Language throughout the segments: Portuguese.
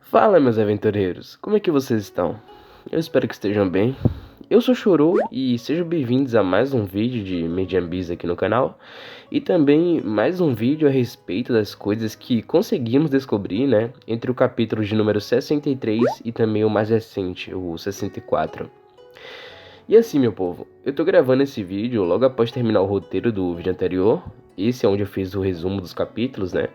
Fala, meus aventureiros, como é que vocês estão? Eu espero que estejam bem. Eu sou Chorô e sejam bem-vindos a mais um vídeo de Mediambis aqui no canal e também mais um vídeo a respeito das coisas que conseguimos descobrir, né, entre o capítulo de número 63 e também o mais recente, o 64. E assim, meu povo, eu tô gravando esse vídeo logo após terminar o roteiro do vídeo anterior. Esse é onde eu fiz o resumo dos capítulos, né?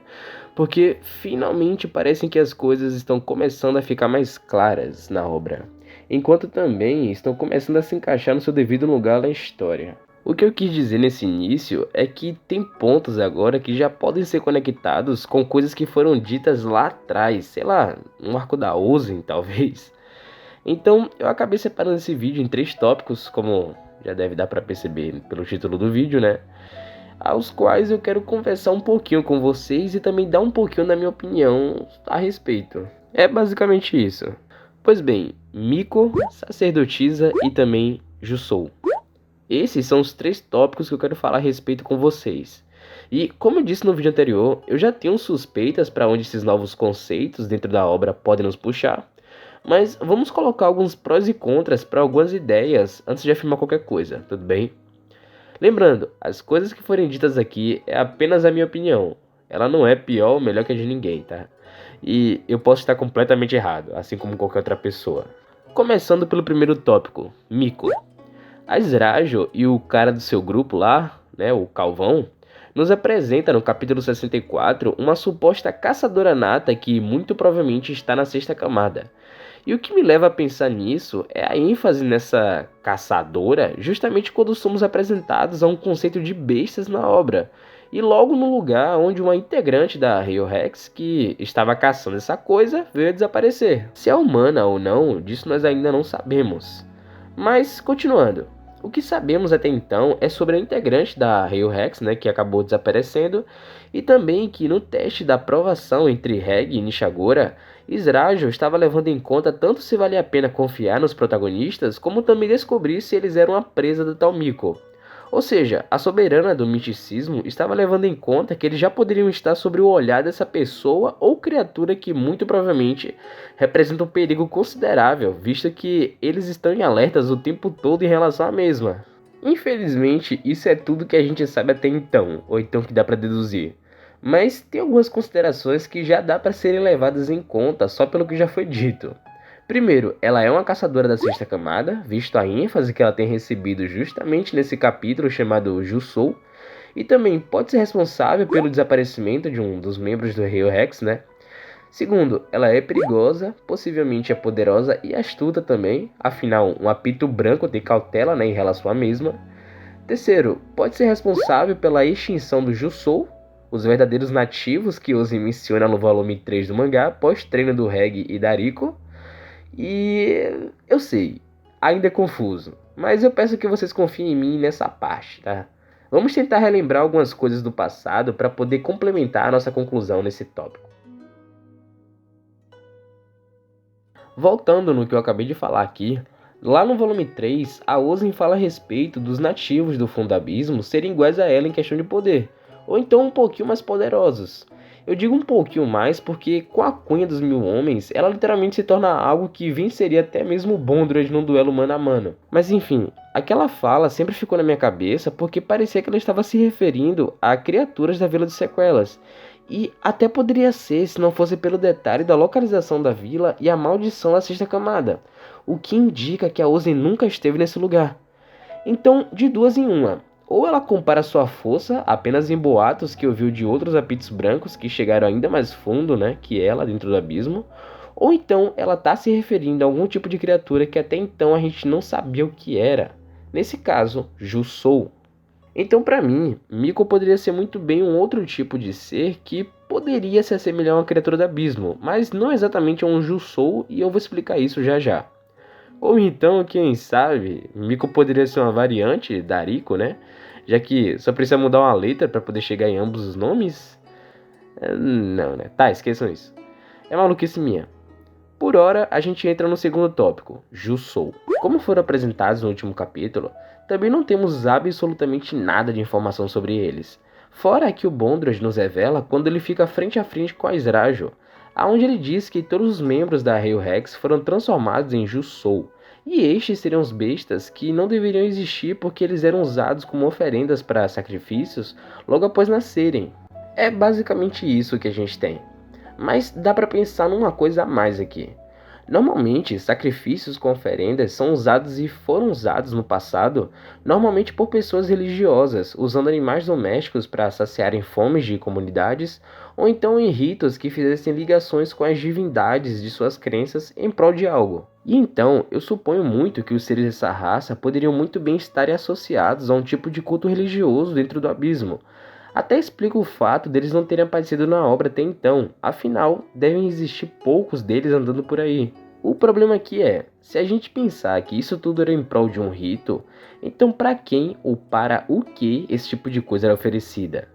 Porque finalmente parecem que as coisas estão começando a ficar mais claras na obra, enquanto também estão começando a se encaixar no seu devido lugar na história. O que eu quis dizer nesse início é que tem pontos agora que já podem ser conectados com coisas que foram ditas lá atrás, sei lá, no arco da Ozen, talvez. Então eu acabei separando esse vídeo em 3 tópicos, como já deve dar para perceber pelo título do vídeo, né? Aos quais eu quero conversar um pouquinho com vocês e também dar um pouquinho da minha opinião a respeito. É basicamente isso. Pois bem, Miko, sacerdotisa e também Jusou. Esses são os 3 tópicos que eu quero falar a respeito com vocês. E como eu disse no vídeo anterior, eu já tenho suspeitas para onde esses novos conceitos dentro da obra podem nos puxar. Mas vamos colocar alguns prós e contras para algumas ideias antes de afirmar qualquer coisa, tudo bem? Lembrando, as coisas que forem ditas aqui é apenas a minha opinião. Ela não é pior ou melhor que a de ninguém, tá? E eu posso estar completamente errado, assim como qualquer outra pessoa. Começando pelo primeiro tópico, Miko. A Srajo e o cara do seu grupo lá, né, o Calvão, nos apresenta no capítulo 64 uma suposta caçadora nata que muito provavelmente está na sexta camada. E o que me leva a pensar nisso é a ênfase nessa caçadora, justamente quando somos apresentados a um conceito de bestas na obra, e logo no lugar onde uma integrante da Rio Rex que estava caçando essa coisa veio a desaparecer. Se é humana ou não, disso nós ainda não sabemos. Mas continuando. O que sabemos até então é sobre a integrante da Rio Rex, né, que acabou desaparecendo, e também que no teste da provação entre Reg e Nishagora, Srajo estava levando em conta tanto se valia a pena confiar nos protagonistas, como também descobrir se eles eram a presa do tal Miko. Ou seja, a soberana do misticismo estava levando em conta que eles já poderiam estar sobre o olhar dessa pessoa ou criatura que muito provavelmente representa um perigo considerável, visto que eles estão em alertas o tempo todo em relação à mesma. Infelizmente, isso é tudo que a gente sabe até então, ou então que dá para deduzir. Mas tem algumas considerações que já dá para serem levadas em conta só pelo que já foi dito. Primeiro, ela é uma caçadora da sexta camada, visto a ênfase que ela tem recebido justamente nesse capítulo chamado Jusou, e também pode ser responsável pelo desaparecimento de um dos membros do Rio Rex, né? Segundo, ela é perigosa, possivelmente é poderosa e astuta também, afinal, um apito branco tem cautela, né, em relação à mesma. Terceiro, pode ser responsável pela extinção do Jusou, os verdadeiros nativos que Ozi menciona no volume 3 do mangá, pós-treino do Reg e da Riko. E eu sei, ainda é confuso, mas eu peço que vocês confiem em mim nessa parte, tá? Vamos tentar relembrar algumas coisas do passado para poder complementar a nossa conclusão nesse tópico. Voltando no que eu acabei de falar aqui, lá no volume 3, a Ozen fala a respeito dos nativos do Fundo do Abismo serem iguais a ela em questão de poder, ou então um pouquinho mais poderosos. Eu digo um pouquinho mais porque com a cunha dos 1000 homens, ela literalmente se torna algo que venceria até mesmo Bondrewd num duelo mano a mano. Mas enfim, aquela fala sempre ficou na minha cabeça porque parecia que ela estava se referindo a criaturas da Vila de Sequelas. E até poderia ser se não fosse pelo detalhe da localização da vila e a maldição da sexta camada, o que indica que a Ozen nunca esteve nesse lugar. Então, de duas em uma, ou ela compara sua força apenas em boatos que ouviu de outros apitos brancos que chegaram ainda mais fundo, né, que ela dentro do abismo, ou então ela está se referindo a algum tipo de criatura que até então a gente não sabia o que era. Nesse caso, Jusou. Então, para mim, Miko poderia ser muito bem um outro tipo de ser que poderia se assemelhar a uma criatura do abismo, mas não exatamente a um Jusou, e eu vou explicar isso já já. Ou então, quem sabe, Miko poderia ser uma variante da Riko, né? Já que só precisa mudar uma letra para poder chegar em ambos os nomes? Não, né? Tá, esqueçam isso. É maluquice minha. Por hora, a gente entra no segundo tópico, Jusou. Como foram apresentados no último capítulo, também não temos absolutamente nada de informação sobre eles. Fora que o Bondrewd nos revela quando ele fica frente a frente com a Srajo. onde ele diz que todos os membros da Hail Rex foram transformados em Jusou, e estes seriam os bestas que não deveriam existir porque eles eram usados como oferendas para sacrifícios logo após nascerem. É basicamente isso que a gente tem. Mas dá para pensar numa coisa a mais aqui. Normalmente, sacrifícios com oferendas são usados e foram usados no passado, normalmente por pessoas religiosas, usando animais domésticos para saciarem fomes de comunidades, ou então em ritos que fizessem ligações com as divindades de suas crenças em prol de algo. E então, eu suponho muito que os seres dessa raça poderiam muito bem estar associados a um tipo de culto religioso dentro do abismo. Até explica o fato deles não terem aparecido na obra até então, afinal, devem existir poucos deles andando por aí. O problema aqui é, se a gente pensar que isso tudo era em prol de um rito, então para quem ou para o que esse tipo de coisa era oferecida?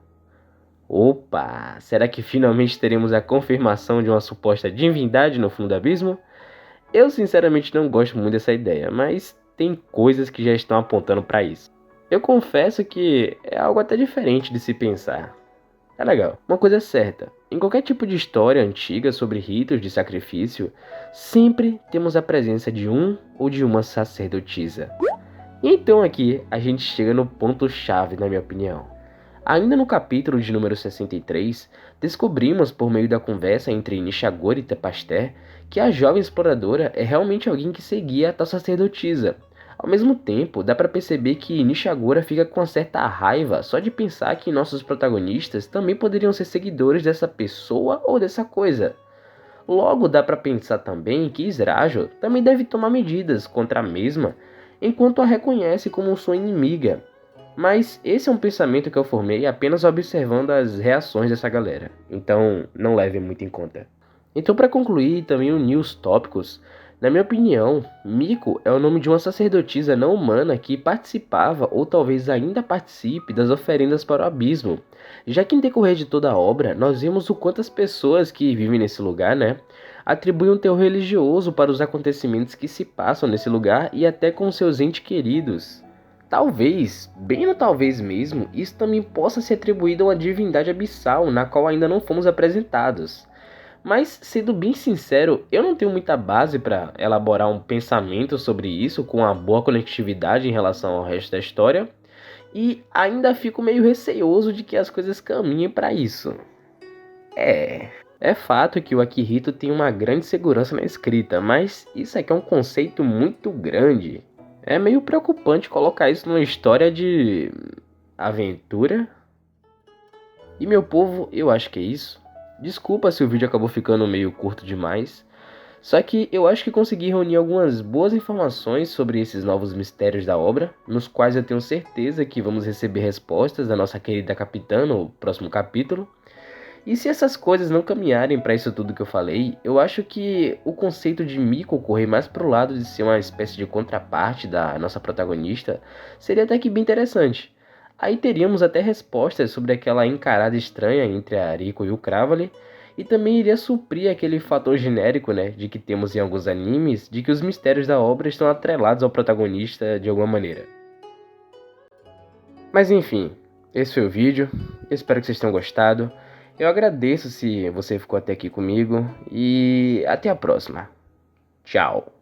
Opa, será que finalmente teremos a confirmação de uma suposta divindade no fundo do abismo? Eu sinceramente não gosto muito dessa ideia, mas tem coisas que já estão apontando para isso. Eu confesso que é algo até diferente de se pensar. É legal. Uma coisa é certa, em qualquer tipo de história antiga sobre ritos de sacrifício, sempre temos a presença de um ou de uma sacerdotisa. E então aqui a gente chega no ponto-chave, na minha opinião. Ainda no capítulo de número 63, descobrimos por meio da conversa entre Nishagora e Tepaster que a jovem exploradora é realmente alguém que seguia a tal sacerdotisa. Ao mesmo tempo, dá para perceber que Nishagora fica com uma certa raiva só de pensar que nossos protagonistas também poderiam ser seguidores dessa pessoa ou dessa coisa. Logo, dá para pensar também que Izrajo também deve tomar medidas contra a mesma, enquanto a reconhece como sua inimiga. Mas esse é um pensamento que eu formei apenas observando as reações dessa galera, então não leve muito em conta. Então, para concluir também unir os tópicos, na minha opinião, Miko é o nome de uma sacerdotisa não humana que participava ou talvez ainda participe das oferendas para o abismo, já que em decorrer de toda a obra nós vimos o quanto as pessoas que vivem nesse lugar, atribuem um teor religioso para os acontecimentos que se passam nesse lugar e até com seus entes queridos. Talvez, bem no talvez mesmo, isso também possa ser atribuído a uma divindade abissal na qual ainda não fomos apresentados. Mas, sendo bem sincero, eu não tenho muita base para elaborar um pensamento sobre isso com uma boa conectividade em relação ao resto da história, e ainda fico meio receoso de que as coisas caminhem para isso. É fato que o Akihito tem uma grande segurança na escrita, mas isso aqui é um conceito muito grande. É meio preocupante colocar isso numa história de aventura. E meu povo, eu acho que é isso. Desculpa se o vídeo acabou ficando meio curto demais. Só que eu acho que consegui reunir algumas boas informações sobre esses novos mistérios da obra, nos quais eu tenho certeza que vamos receber respostas da nossa querida capitã no próximo capítulo. E se essas coisas não caminharem para isso tudo que eu falei, eu acho que o conceito de Miko correr mais pro lado de ser uma espécie de contraparte da nossa protagonista seria até que bem interessante. Aí teríamos até respostas sobre aquela encarada estranha entre a Riko e o Cravali, e também iria suprir aquele fator genérico, de que temos em alguns animes, de que os mistérios da obra estão atrelados ao protagonista de alguma maneira. Mas enfim, esse foi o vídeo, eu espero que vocês tenham gostado. Eu agradeço se você ficou até aqui comigo e até a próxima. Tchau.